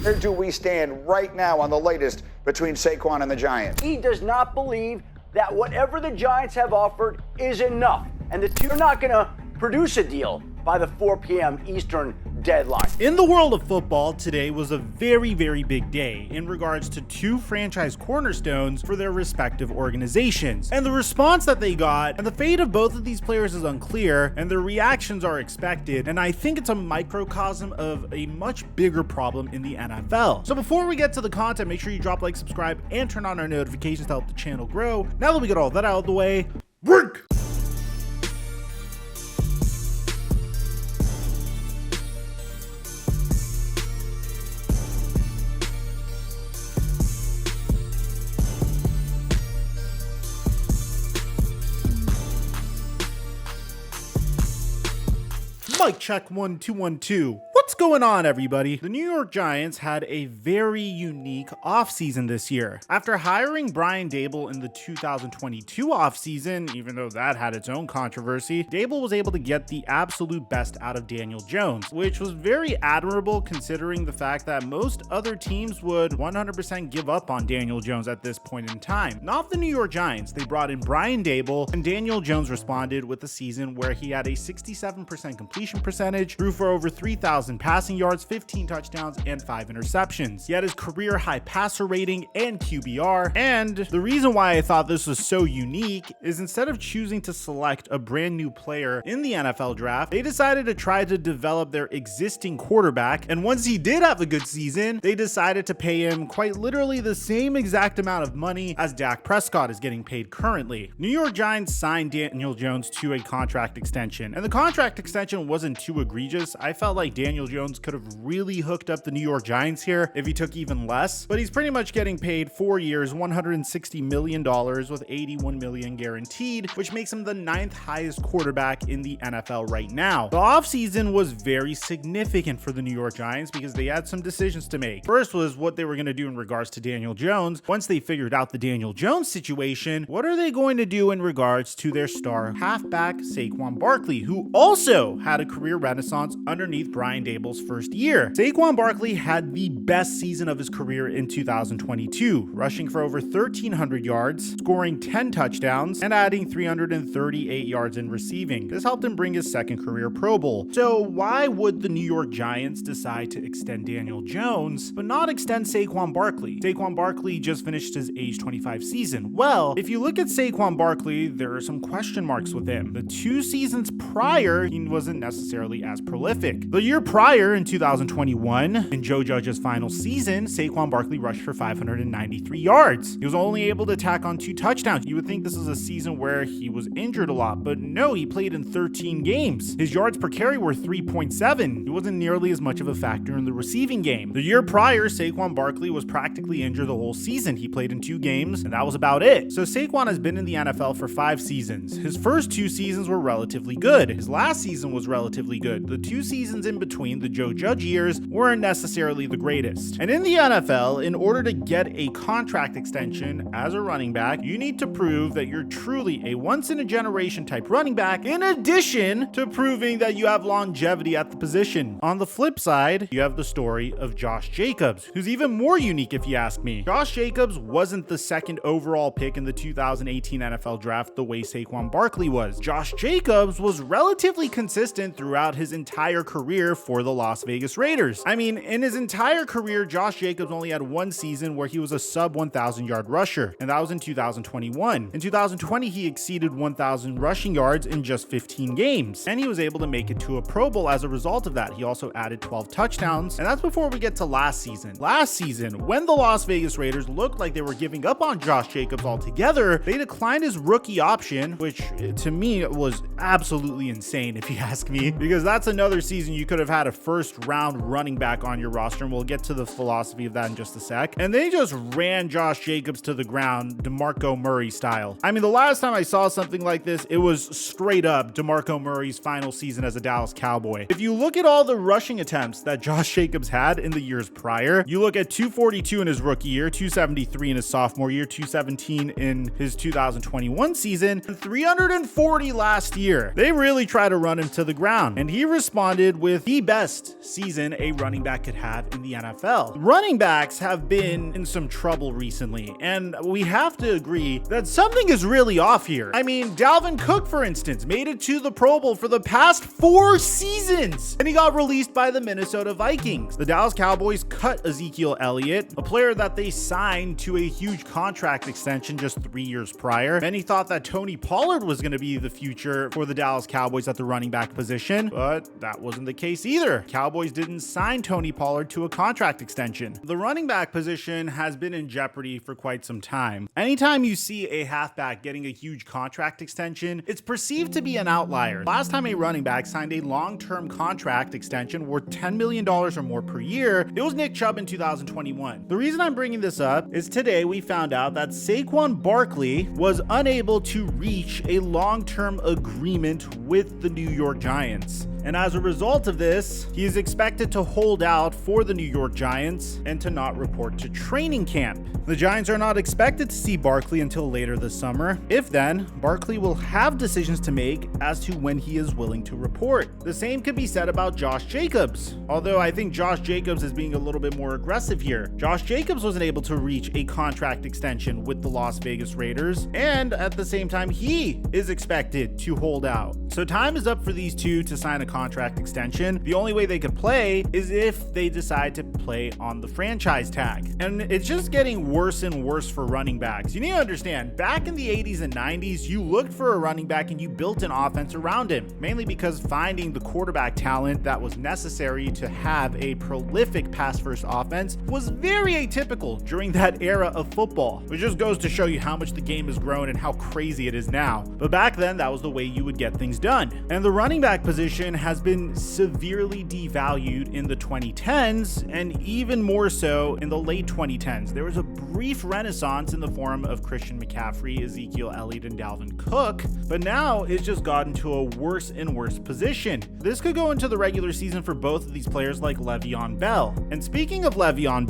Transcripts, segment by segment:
Where do we stand right now on the latest between Saquon and the Giants? He does not believe that whatever the Giants have offered is enough, and the two are not going to produce a deal by the 4 p.m. Eastern deadline. In the world of football, today was a very, very big day in regards to two franchise cornerstones for their respective organizations. And the response that they got and the fate of both of these players is unclear, and their reactions are expected. And I think it's a microcosm of a much bigger problem in the NFL. So before we get to the content, make sure you drop, like, subscribe, and turn on our notifications to help the channel grow. Now that we got all that out of the way, work! Mic check 1 2 1 2. What's going on, everybody? The New York Giants had a very unique offseason this year. After hiring Brian Daboll in the 2022 offseason, even though that had its own controversy, Daboll was able to get the absolute best out of Daniel Jones, which was very admirable considering the fact that most other teams would 100% give up on Daniel Jones at this point in time. Not the New York Giants. They brought in Brian Daboll, and Daniel Jones responded with a season where he had a 67% completion percentage, threw for over 3,000 passing yards, 15 touchdowns, and 5 interceptions. He had his career high passer rating and QBR. And the reason why I thought this was so unique is instead of choosing to select a brand new player in the NFL draft, they decided to try to develop their existing quarterback. And once he did have a good season, they decided to pay him quite literally the same exact amount of money as Dak Prescott is getting paid currently. New York Giants signed Daniel Jones to a contract extension, and the contract extension wasn't too egregious. I felt like Daniel Jones could have really hooked up the New York Giants here if he took even less, but he's pretty much getting paid 4 years, $160 million with $81 million guaranteed, which makes him the 9th highest quarterback in the NFL right now. The offseason was very significant for the New York Giants because they had some decisions to make. First was what they were going to do in regards to Daniel Jones. Once they figured out the Daniel Jones situation, what are they going to do in regards to their star halfback Saquon Barkley, who also had a career renaissance underneath Brian Daboll's first year. Saquon Barkley had the best season of his career in 2022, rushing for over 1,300 yards, scoring 10 touchdowns, and adding 338 yards in receiving. This helped him bring his second career Pro Bowl. So why would the New York Giants decide to extend Daniel Jones, but not extend Saquon Barkley? Saquon Barkley just finished his age 25 season. Well, if you look at Saquon Barkley, there are some question marks with him. The 2 seasons prior, he wasn't necessarily as prolific. The year prior, in 2021, in Joe Judge's final season, Saquon Barkley rushed for 593 yards. He was only able to tack on 2 touchdowns. You would think this is a season where he was injured a lot, but no, he played in 13 games. His yards per carry were 3.7. He wasn't nearly as much of a factor in the receiving game. The year prior, Saquon Barkley was practically injured the whole season. He played in 2 games, and that was about it. So Saquon has been in the NFL for 5 seasons. His first 2 seasons were relatively good. His last season was relatively good. The 2 seasons in between, the Joe Judge years, weren't necessarily the greatest. And in the NFL, in order to get a contract extension as a running back, you need to prove that you're truly a once-in-a-generation type running back, in addition to proving that you have longevity at the position. On the flip side, you have the story of Josh Jacobs, who's even more unique if you ask me. Josh Jacobs wasn't the 2nd overall pick in the 2018 NFL draft the way Saquon Barkley was. Josh Jacobs was relatively consistent throughout his entire career for the Las Vegas Raiders. I mean, in his entire career, Josh Jacobs only had 1 season where he was a sub 1,000 yard rusher, and that was in 2021. In 2020, he exceeded 1,000 rushing yards in just 15 games, and he was able to make it to a Pro Bowl as a result of that. He also added 12 touchdowns, and that's before we get to last season. Last season, when the Las Vegas Raiders looked like they were giving up on Josh Jacobs altogether, they declined his rookie option, which to me was absolutely insane if you ask me, because that's another season you could have had a first-round running back on your roster, and we'll get to the philosophy of that in just a sec. And they just ran Josh Jacobs to the ground, DeMarco Murray style. I mean, the last time I saw something like this, it was straight up DeMarco Murray's final season as a Dallas Cowboy. If you look at all the rushing attempts that Josh Jacobs had in the years prior, you look at 242 in his rookie year, 273 in his sophomore year, 217 in his 2021 season, and 340 last year. They really try to run him to the ground. round. And he responded with the best season a running back could have in the NFL. Running backs have been in some trouble recently, and we have to agree that something is really off here. I mean, Dalvin Cook, for instance, made it to the Pro Bowl for the past 4 seasons, and he got released by the Minnesota Vikings. The Dallas Cowboys cut Ezekiel Elliott, a player that they signed to a huge contract extension just 3 years prior. Many thought that Tony Pollard was going to be the future for the Dallas Cowboys at the running back position, but that wasn't the case either. Cowboys didn't sign Tony Pollard to a contract extension. The running back position has been in jeopardy for quite some time. Anytime you see a halfback getting a huge contract extension, it's perceived to be an outlier. Last time a running back signed a long-term contract extension worth $10 million or more per year, it was Nick Chubb in 2021. The reason I'm bringing this up is today we found out that Saquon Barkley was unable to reach a long-term agreement with the New York Giants. And as a result of this, he is expected to hold out for the New York Giants and to not report to training camp. The Giants are not expected to see Barkley until later this summer. If then, Barkley will have decisions to make as to when he is willing to report. The same could be said about Josh Jacobs, although I think Josh Jacobs is being a little bit more aggressive here. Josh Jacobs wasn't able to reach a contract extension with the Las Vegas Raiders, and at the same time, he is expected to hold out. So time is up for these two to sign a contract extension. The only way they could play is if they decide to play on the franchise tag. And it's just getting worse and worse for running backs. You need to understand, back in the 80s and 90s, you looked for a running back and you built an offense around him, mainly because finding the quarterback talent that was necessary to have a prolific pass-first offense was very atypical during that era of football, which just goes to show you how much the game has grown and how crazy it is now. But back then, that was the way you would get things done. And the running back position has been severely devalued in the 2010s and even more so in the late 2010s. There was a brief renaissance in the form of Christian McCaffrey, Ezekiel Elliott, and Dalvin Cook, but now it's just gotten to a worse and worse position. This could go into the regular season for both of these players like Le'Veon Bell. And speaking of Le'Veon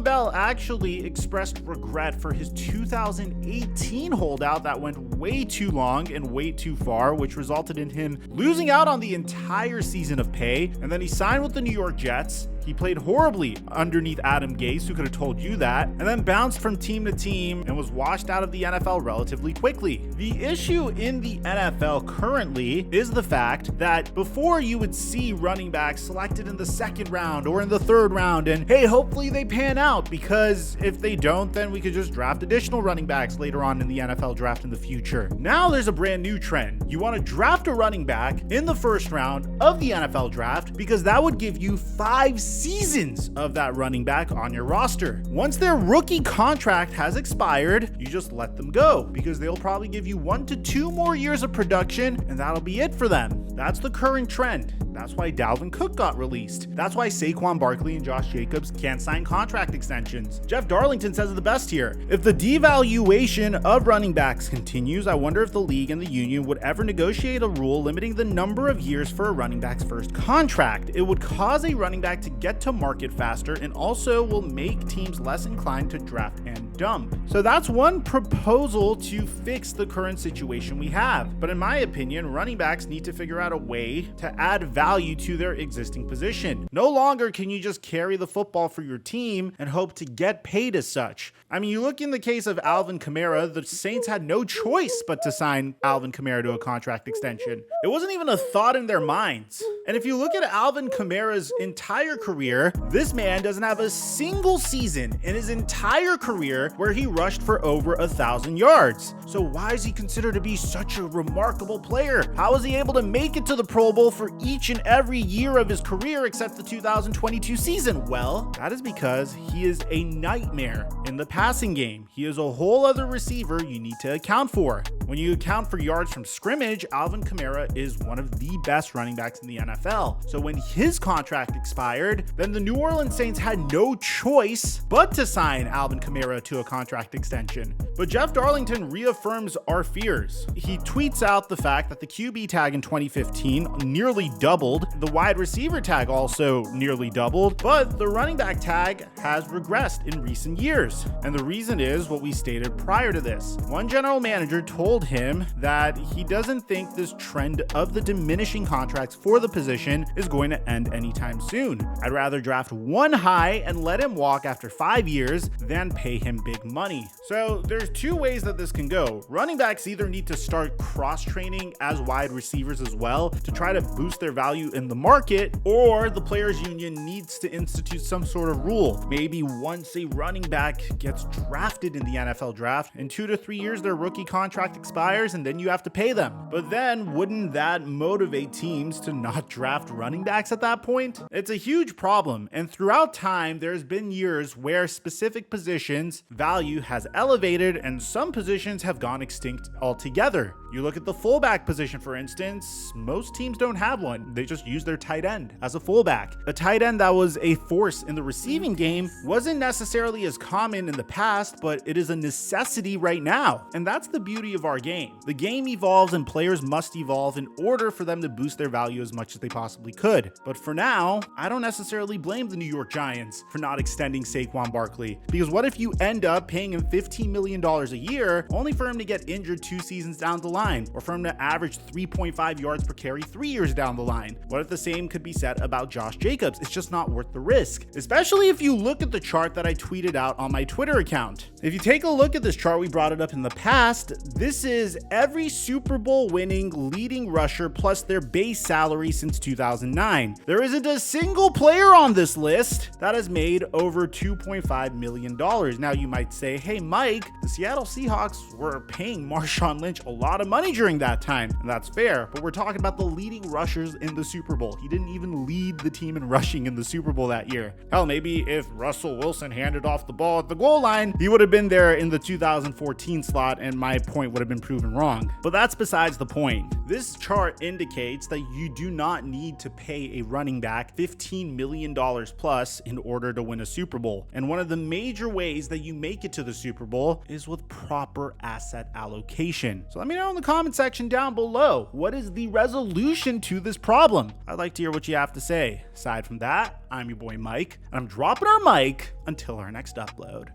Bell actually expressed regret for his 2018 holdout that went way too long and way too far, which resulted in him losing out on the entire season of pay. And then he signed with the New York Jets. He played horribly underneath Adam Gase, who could have told you that, and then bounced from team to team and was washed out of the NFL relatively quickly. The issue in the NFL currently is the fact that before you would see running backs selected in the 2nd round or in the 3rd round, and hey, hopefully they pan out, because if they don't, then we could just draft additional running backs later on in the NFL draft in the future. Now there's a brand new trend. You want to draft a running back in the 1st round of the NFL draft because that would give you 5 seasons of that running back on your roster. Once their rookie contract has expired, you just let them go because they'll probably give you 1 to 2 more years of production, and that'll be it for them. That's the current trend. That's why Dalvin Cook got released. That's why Saquon Barkley and Josh Jacobs can't sign contract extensions. Jeff Darlington says it the best here. If the devaluation of running backs continues, I wonder if the league and the union would ever negotiate a rule limiting the number of years for a running back's first contract. It would cause a running back to get to market faster and also will make teams less inclined to draft and dump. So that's one proposal to fix the current situation we have. But in my opinion, running backs need to figure out a way to add value to their existing position. No longer can you just carry the football for your team and hope to get paid as such. I mean, you look in the case of Alvin Kamara, the Saints had no choice but to sign Alvin Kamara to a contract extension. It wasn't even a thought in their minds. And if you look at Alvin Kamara's entire career, this man doesn't have a single season in his entire career where he rushed for over 1,000 yards. So why is he considered to be such a remarkable player? How is he able to make it to the Pro Bowl for each and every year of his career except the 2022 season? Well, that is because he is a nightmare in the passing game. He is a whole other receiver you need to account for. When you account for yards from scrimmage, Alvin Kamara is one of the best running backs in the NFL. So when his contract expired, then the New Orleans Saints had no choice but to sign Alvin Kamara to a contract extension. But Jeff Darlington reaffirms our fears. He tweets out the fact that the QB tag in 2015 nearly doubled, the wide receiver tag also nearly doubled, but the running back tag has regressed in recent years. And the reason is what we stated prior to this. One general manager told him that he doesn't think this trend of the diminishing contracts for the position is going to end anytime soon. I'd rather draft one high and let him walk after 5 years than pay him big money. So there's two ways that this can go. Running backs either need to start cross-training as wide receivers as well to try to boost their value in the market, or the players union needs to institute some sort of rule. Maybe once a running back gets drafted in the NFL draft, in 2 to 3 years their rookie contract expires and then you have to pay them. But then wouldn't that motivate teams to not draft running backs at that point? It's a huge problem, and throughout time there's been years where specific positions value has elevated and some positions have gone extinct altogether. You look at the fullback position, for instance, most teams don't have one. They just use their tight end as a fullback. A tight end that was a force in the receiving game wasn't necessarily as common in the past, but it is a necessity right now. And that's the beauty of our game. The game evolves and players must evolve in order for them to boost their value as much as they possibly could. But for now, I don't necessarily blame the New York Giants for not extending Saquon Barkley, because what if you end up paying him $15 million a year only for him to get injured 2 seasons down the line, or for him to average 3.5 yards per carry 3 years down the line? What if the same could be said about Josh Jacobs? It's just not worth the risk, especially if you look at the chart that I tweeted out on my Twitter account. If you take a look at this chart, we brought it up in the past. This is every Super Bowl winning leading rusher plus their base salary since 2009. There isn't a single player on this list that has made over $2.5 million. Now you might say, hey Mike, the Seattle Seahawks were paying Marshawn Lynch a lot of money during that time, and that's fair, but we're talking about the leading rushers in the Super Bowl. He didn't even lead the team in rushing in the Super Bowl that year. Hell, maybe if Russell Wilson handed off the ball at the goal line, he would have been there in the 2014 slot and my point would have been proven wrong. But that's besides the point. This chart indicates that you do not need to pay a running back $15 million plus in order to win a Super Bowl. And one of the major ways that you make it to the Super Bowl is with proper asset allocation. So let me know in the comment section down below, what is the resolution to this problem? I'd like to hear what you have to say. Aside from that, I'm your boy Mike, and I'm dropping our mic until our next upload.